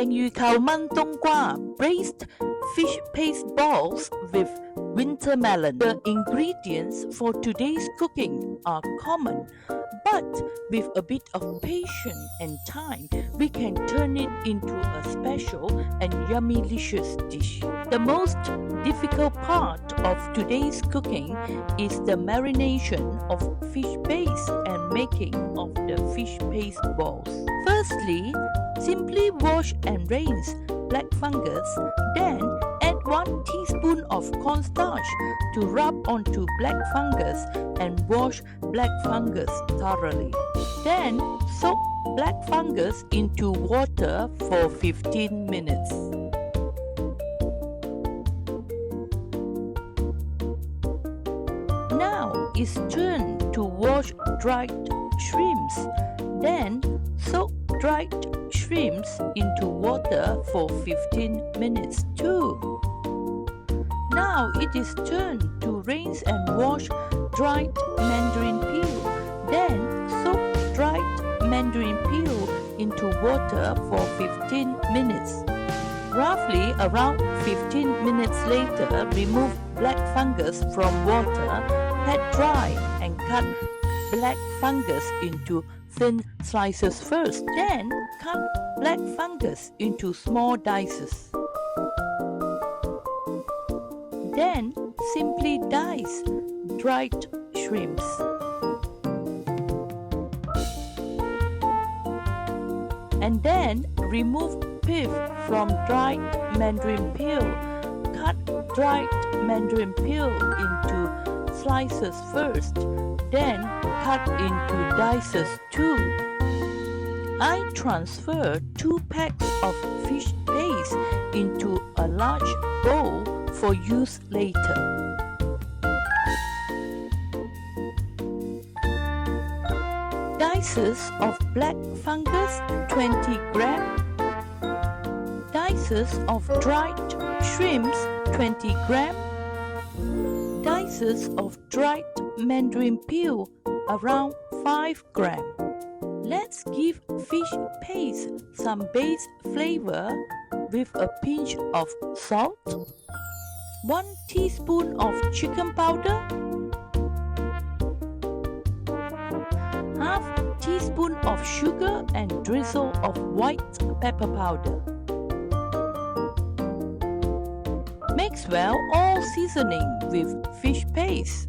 魚球炆冬瓜 braised fish paste balls with winter melon. The ingredients for today's cooking are common, but with a bit of patience and time, we can turn it into a special and yummy-licious dish. The most difficult part of today's cooking is the marination of fish paste and making of the fish paste balls. Firstly, simply wash and rinse black fungus, then add 1 teaspoon of cornstarch to rub onto black fungus and wash black fungus thoroughly. Then soak black fungus into water for 15 minutes. Now it's turn to wash dried shrimps. Then soak dried shrimps into water for 15 minutes too. Now it is turn to rinse and wash dried mandarin peel. Then soak dried mandarin peel into water for 15 minutes. Roughly around 15 minutes later, remove black fungus from water, pat dry and cut black fungus into thin slices first. Then cut black fungus into small dices. Then simply dice dried shrimps. And then remove pith from dried mandarin peel. Cut dried mandarin peel into slices first, then cut into dices too. I transfer 2 packs of fish paste into a large bowl for use later. Dices of black fungus 20 grams. Dices of dried shrimps 20 grams. Dices of dried mandarin peel around 5 grams. Let's give fish paste some base flavor with a pinch of salt, 1 teaspoon of chicken powder, half teaspoon of sugar and drizzle of white pepper powder. Mix well all seasoning with fish paste.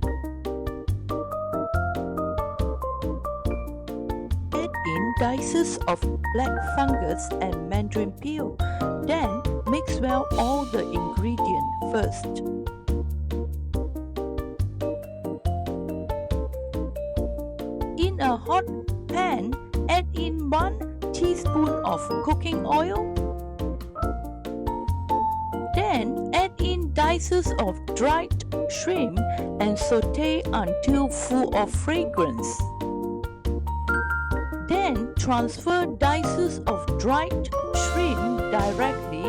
Add in dices of black fungus and mandarin peel. Then mix well all the ingredients first. In a hot pan, add in 1 teaspoon of cooking oil. Then add in dices of dried shrimp and saute until full of fragrance. Then transfer dices of dried shrimp directly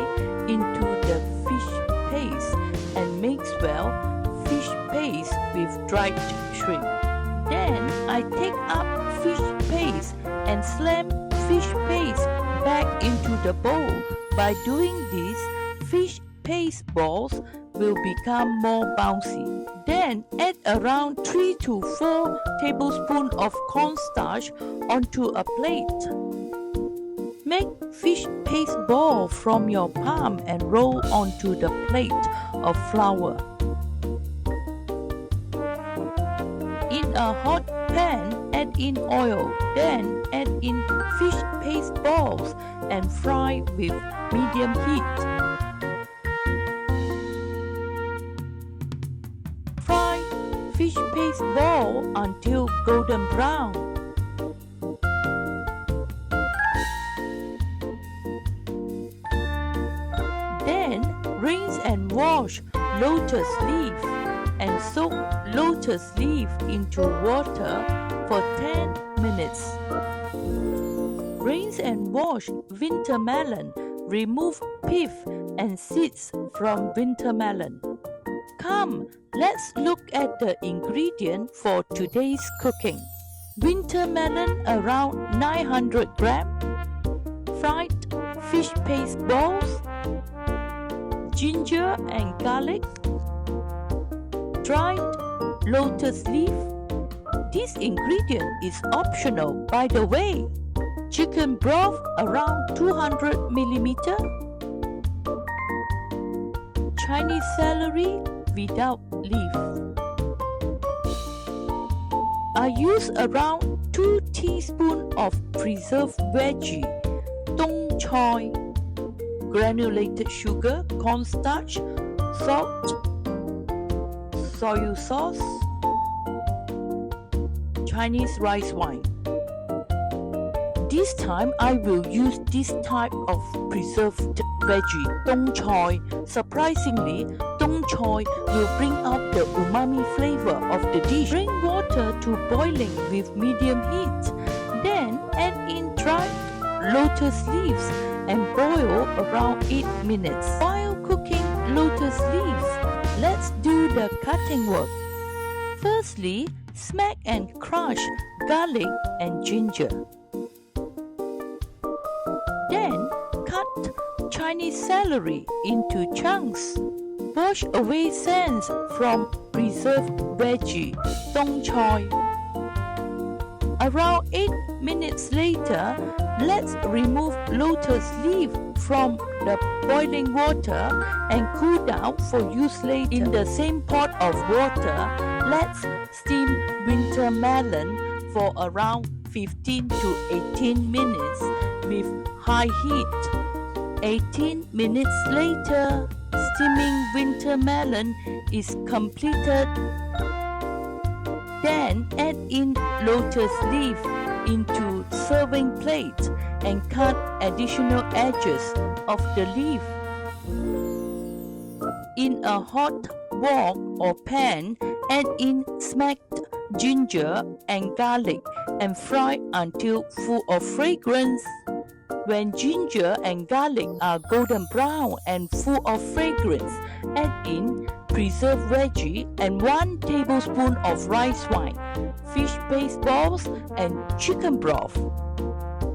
into the fish paste and mix well fish paste with dried shrimp. Then I take up fish paste and slam fish paste back into the bowl. By doing this, fish paste balls will become more bouncy. Then add around 3 to 4 tablespoons of cornstarch onto a plate. Make fish paste ball from your palm and roll onto the plate of flour. In a hot pan, add in oil. Then add in fish paste balls and fry with medium heat. Fry fish paste ball until golden brown. Then rinse and wash lotus leaf and soak lotus leaf into water for 10 minutes. Rinse and wash winter melon. Remove pith and seeds from winter melon. Come, let's look at the ingredient for today's cooking. Winter melon around 900 grams. Fried fish paste balls, ginger and garlic, dried lotus leaf. This ingredient is optional, by the way. Chicken broth around 200 ml. Chinese celery without leaf. I use around 2 teaspoons of preserved veggie, dong choy, granulated sugar, cornstarch, salt, soy sauce, Chinese rice wine. This time I will use this type of preserved veggie, dong choy. Surprisingly, dong choy will bring out the umami flavor of the dish. Bring water to boiling with medium heat. Then add in dried lotus leaves and boil around 8 minutes. While cooking lotus leaves, let's do the cutting work. Firstly, smack and crush garlic and ginger. Then cut Chinese celery into chunks. Wash away sands from preserved veggie, dong choy. Around 8 minutes later, let's remove lotus leaf from the boiling water and cool down for use later. In the same pot of water, let's steam winter melon for around 15 to 18 minutes with high heat. 18 minutes later, steaming winter melon is completed. Then add in lotus leaf into serving plate and cut additional edges of the leaf. In a hot wok or pan, add in smacked ginger and garlic and fry until full of fragrance. When ginger and garlic are golden brown and full of fragrance, add in preserved veggie and 1 tablespoon of rice wine, fish paste balls and chicken broth.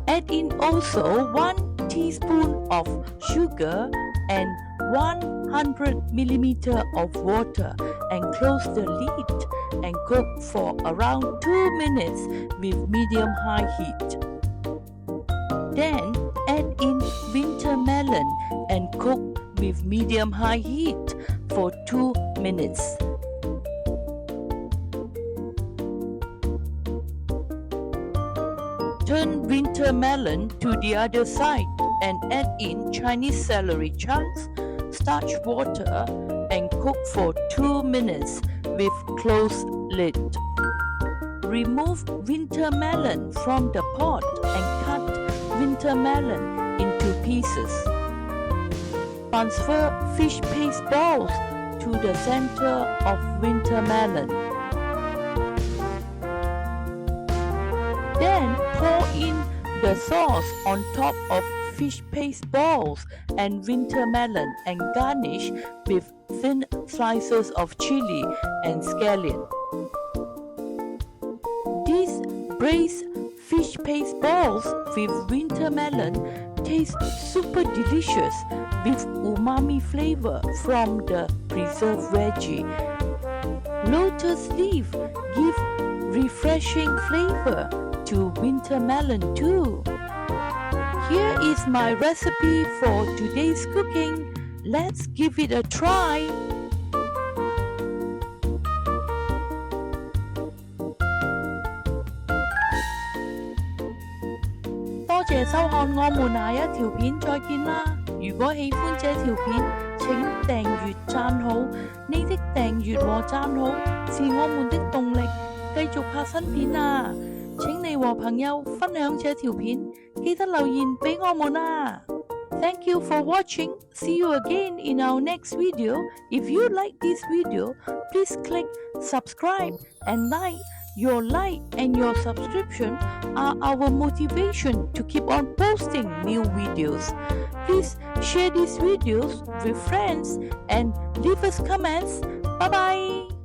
Add in also 1 teaspoon of sugar and 100 ml of water and close the lid and cook for around 2 minutes with medium-high heat. Then add in winter melon and cook with medium-high heat for 2 minutes. Turn winter melon to the other side and add in Chinese celery chunks, starch water and cook for 2 minutes with closed lid. Remove winter melon from the pot and cut winter melon into pieces. Transfer fish paste balls to the center of winter melon. Then pour in the sauce on top of fish paste balls and winter melon and garnish with thin slices of chili and scallion. These braised fish paste balls with winter melon taste super delicious with umami flavor from the preserved veggie. Lotus leaf give refreshing flavor to winter melon too. Here is my recipe for today's cooking. Let's give it a try. 多謝收看我們下一條片，再見啦！如果喜歡這條片，請訂閱讚好，你的訂閱和讚好是我們的動力，繼續拍新片啊！請你和朋友分享這條片，記得留言俾我們啊！Thank you for watching. See you again in our next video. If you like this video, please click subscribe and like. Your like and your subscription are our motivation to keep on posting new videos. Please share these videos with friends and leave us comments. Bye bye.